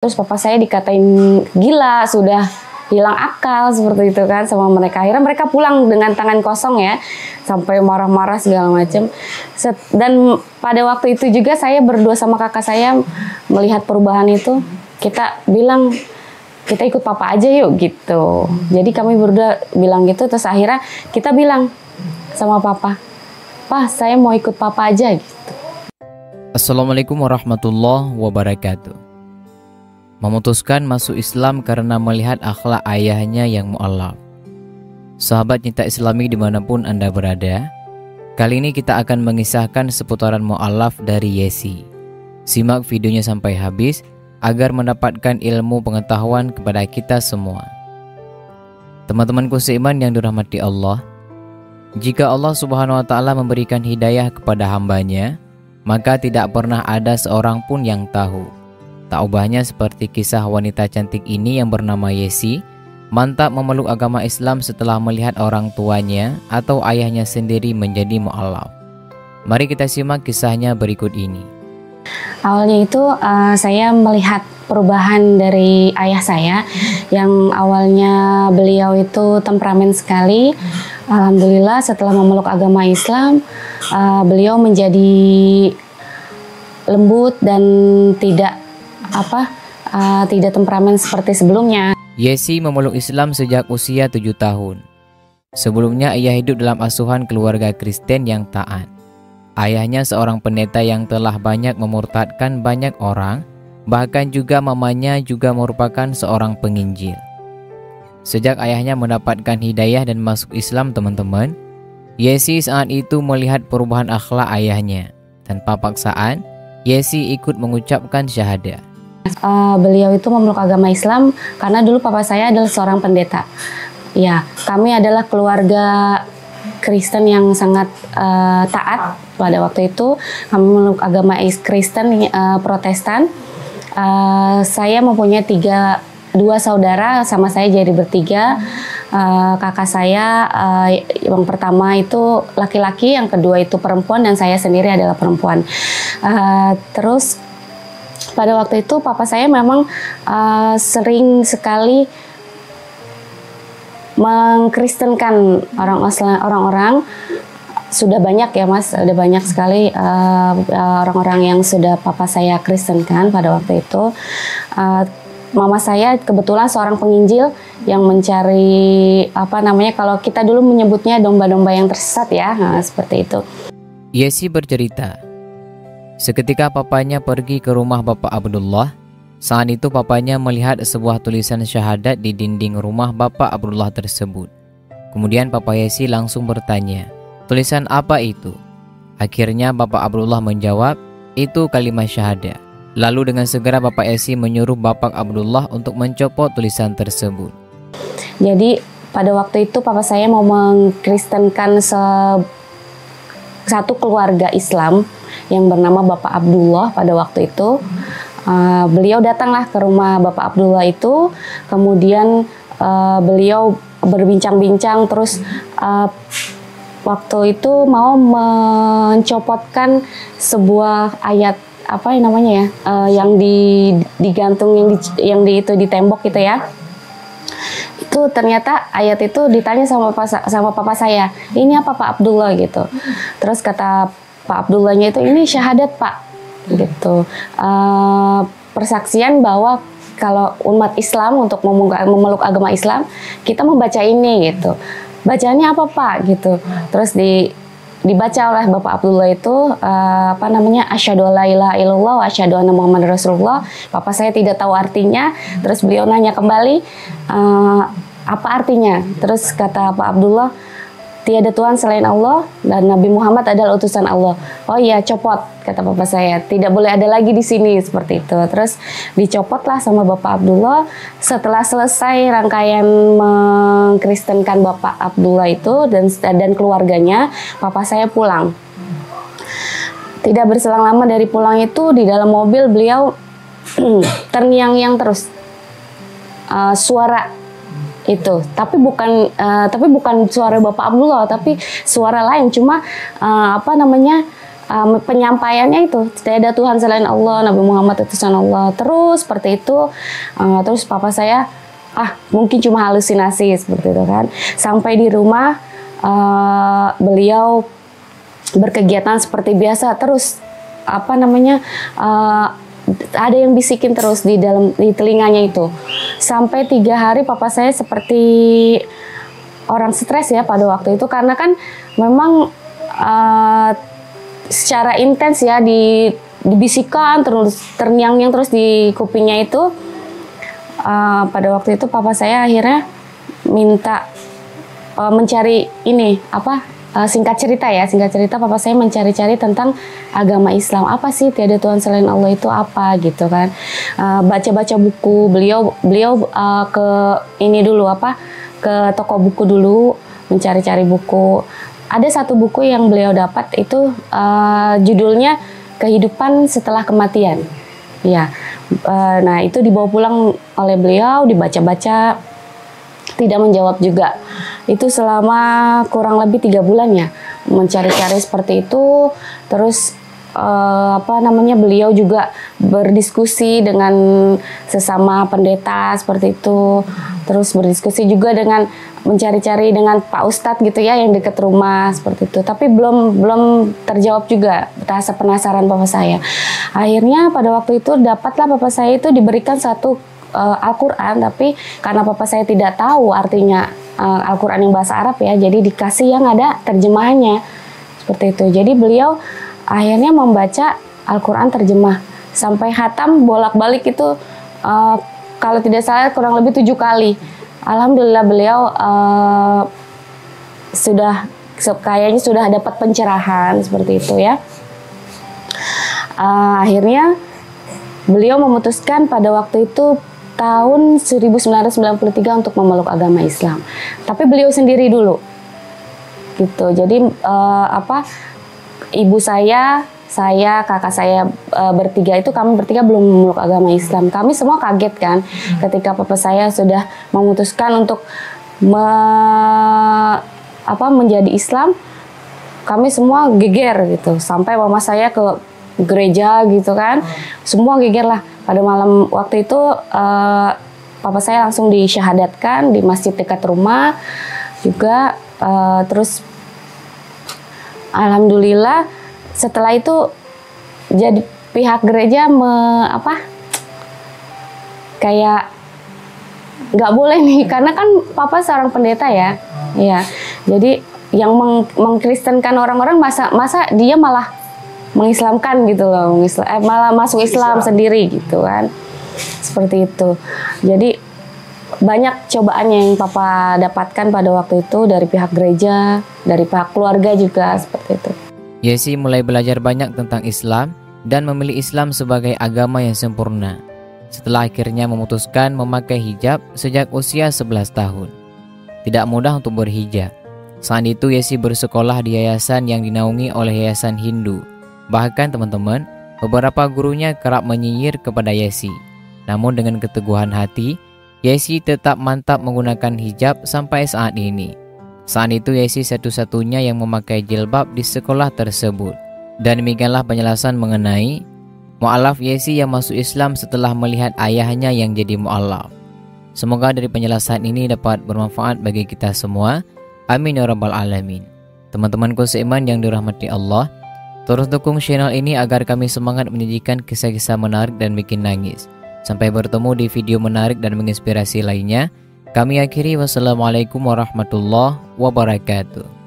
Terus papa saya dikatain gila, sudah hilang akal seperti itu kan sama mereka. Akhirnya mereka pulang dengan tangan kosong ya, sampai marah-marah segala macam. Dan pada waktu itu juga saya berdua sama kakak saya melihat perubahan itu, kita bilang kita ikut papa aja yuk gitu. Jadi kami berdua bilang gitu, terus akhirnya kita bilang sama papa, "Pak, saya mau ikut papa aja," gitu. Assalamualaikum warahmatullahi wabarakatuh. Memutuskan masuk Islam karena melihat akhlak ayahnya yang mu'alaf. Sahabat cinta Islami dimanapun Anda berada, kali ini kita akan mengisahkan seputaran mu'alaf dari Yesi. Simak videonya sampai habis agar mendapatkan ilmu pengetahuan kepada kita semua. Teman-temanku seiman yang dirahmati Allah, jika Allah Subhanahu wa Ta'ala memberikan hidayah kepada hambanya, maka tidak pernah ada seorang pun yang tahu. Tak ubahnya seperti kisah wanita cantik ini yang bernama Yesi, mantap memeluk agama Islam setelah melihat orang tuanya atau ayahnya sendiri menjadi mu'alaf. Mari kita simak kisahnya berikut ini. Awalnya itu saya melihat perubahan dari ayah saya, yang awalnya beliau itu temperamen sekali. Alhamdulillah setelah memeluk agama Islam, beliau menjadi lembut dan tidak temperamen seperti sebelumnya. Yesi memeluk Islam sejak usia 7 tahun. Sebelumnya ia hidup dalam asuhan keluarga Kristen yang taat. Ayahnya seorang pendeta yang telah banyak memurtadkan banyak orang, bahkan juga mamanya juga merupakan seorang penginjil. Sejak ayahnya mendapatkan hidayah dan masuk Islam teman-teman, Yesi saat itu melihat perubahan akhlak ayahnya. Tanpa paksaan, Yesi ikut mengucapkan syahadah. Beliau itu memeluk agama Islam karena dulu papa saya adalah seorang pendeta. Ya, kami adalah keluarga Kristen yang sangat taat pada waktu itu. Kami memeluk agama Kristen Protestan. Saya mempunyai dua saudara, sama saya jadi bertiga. Kakak saya yang pertama itu laki-laki, yang kedua itu perempuan, dan saya sendiri adalah perempuan. Terus pada waktu itu papa saya memang sering sekali mengkristenkan orang-orang. Sudah banyak ya mas, sudah banyak sekali orang-orang yang sudah papa saya kristenkan pada waktu itu. Mama saya kebetulan seorang penginjil yang mencari kalau kita dulu menyebutnya domba-domba yang tersesat ya, seperti itu. Yesi bercerita, seketika papanya pergi ke rumah Bapak Abdullah. Saat itu papanya melihat sebuah tulisan syahadat di dinding rumah Bapak Abdullah tersebut. Kemudian Papa Yesi langsung bertanya, tulisan apa itu? Akhirnya Bapak Abdullah menjawab, itu kalimat syahadat. Lalu dengan segera Bapak Yesi menyuruh Bapak Abdullah untuk mencopot tulisan tersebut. Jadi pada waktu itu papa saya mau mengkristenkan satu keluarga Islam yang bernama Bapak Abdullah pada waktu itu. Beliau datanglah ke rumah Bapak Abdullah itu, kemudian beliau berbincang-bincang, terus waktu itu mau mencopotkan sebuah ayat yang digantung yang di tembok gitu ya. Itu ternyata ayat itu ditanya sama papa saya, ini apa Pak Abdullah gitu. Terus kata Pak Abdullahnya itu, ini syahadat Pak gitu. Persaksian bahwa kalau umat Islam untuk memeluk agama Islam, kita membaca ini gitu. Bacaannya apa Pak gitu. Terus dibaca oleh Bapak Abdullah itu asyhadu alla ilaha illallah wa asyhadu anna muhammadar rasulullah. Papa saya tidak tahu artinya, terus beliau nanya kembali apa artinya. Terus kata Pak Abdullah, tiada Tuhan selain Allah dan Nabi Muhammad adalah utusan Allah. Oh iya, copot, kata papa saya, tidak boleh ada lagi di sini, seperti itu. Terus dicopotlah sama Bapak Abdullah. Setelah selesai rangkaian mengkristenkan Bapak Abdullah itu dan keluarganya, papa saya pulang. Tidak berselang lama dari pulang itu, di dalam mobil beliau terngiang-ngiang terus suara itu, tapi bukan suara Bapak Abdullah, tapi suara lain. Cuma penyampaiannya itu tidak ada Tuhan selain Allah, Nabi Muhammad utusan Allah, terus seperti itu. Terus papa saya mungkin cuma halusinasi seperti itu kan. Sampai di rumah beliau berkegiatan seperti biasa, terus ada yang bisikin terus di telinganya itu. Sampai 3 hari papa saya seperti orang stres ya pada waktu itu, karena kan memang secara intens ya dibisikkan terus, terngiang-ngiang terus di kupingnya itu. Pada waktu itu papa saya akhirnya minta mencari singkat cerita papa saya mencari-cari tentang agama Islam. Apa sih tiada Tuhan selain Allah itu apa gitu kan. Baca-baca buku, beliau ke toko buku dulu, mencari-cari buku. Ada satu buku yang beliau dapat itu judulnya Kehidupan Setelah Kematian. Ya. Nah, itu dibawa pulang oleh beliau, dibaca-baca, tidak menjawab juga. Itu selama kurang lebih 3 bulan ya, mencari-cari seperti itu. Terus beliau juga berdiskusi dengan sesama pendeta seperti itu. Terus berdiskusi juga dengan mencari-cari dengan Pak Ustadz gitu ya, yang dekat rumah seperti itu. Tapi belum terjawab juga rasa penasaran bapak saya. Akhirnya pada waktu itu dapatlah bapak saya itu diberikan satu Al-Quran, tapi karena papa saya tidak tahu artinya Al-Quran yang bahasa Arab ya, jadi dikasih yang ada terjemahannya seperti itu. Jadi beliau akhirnya membaca Al-Quran terjemah sampai khatam bolak-balik itu kalau tidak salah kurang lebih 7 kali. Alhamdulillah beliau kayaknya sudah dapat pencerahan seperti itu ya. Akhirnya beliau memutuskan pada waktu itu tahun 1993 untuk memeluk agama Islam. Tapi beliau sendiri dulu, gitu. Jadi ibu saya, kakak saya bertiga itu kami bertiga belum memeluk agama Islam. Kami semua kaget kan, ketika papa saya sudah memutuskan untuk menjadi Islam. Kami semua geger gitu. Sampai mama saya ke gereja gitu kan, semua geger lah. Pada malam waktu itu papa saya langsung disyahadatkan di masjid dekat rumah juga. Terus alhamdulillah setelah itu jadi pihak gereja kayak nggak boleh nih, karena kan papa seorang pendeta ya. Jadi yang mengkristenkan orang-orang masa dia malah mengislamkan gitu loh, malah masuk Islam sendiri gitu kan, seperti itu. Jadi banyak cobaan yang papa dapatkan pada waktu itu dari pihak gereja, dari pihak keluarga juga seperti itu. Yesi mulai belajar banyak tentang Islam dan memilih Islam sebagai agama yang sempurna setelah akhirnya memutuskan memakai hijab sejak usia 11 tahun. Tidak mudah untuk berhijab. Saat itu Yesi bersekolah di yayasan yang dinaungi oleh Yayasan Hindu. Bahkan teman-teman, beberapa gurunya kerap menyinyir kepada Yesi. Namun dengan keteguhan hati, Yesi tetap mantap menggunakan hijab sampai saat ini. Saat itu Yesi satu-satunya yang memakai jilbab di sekolah tersebut. Dan demikianlah penjelasan mengenai mu'alaf Yesi yang masuk Islam setelah melihat ayahnya yang jadi mu'alaf. Semoga dari penjelasan ini dapat bermanfaat bagi kita semua. Amin ya rabbal alamin. Teman-temanku seiman yang dirahmati Allah, terus dukung channel ini agar kami semangat menyajikan kisah-kisah menarik dan bikin nangis. Sampai bertemu di video menarik dan menginspirasi lainnya. Kami akhiri, wassalamualaikum warahmatullahi wabarakatuh.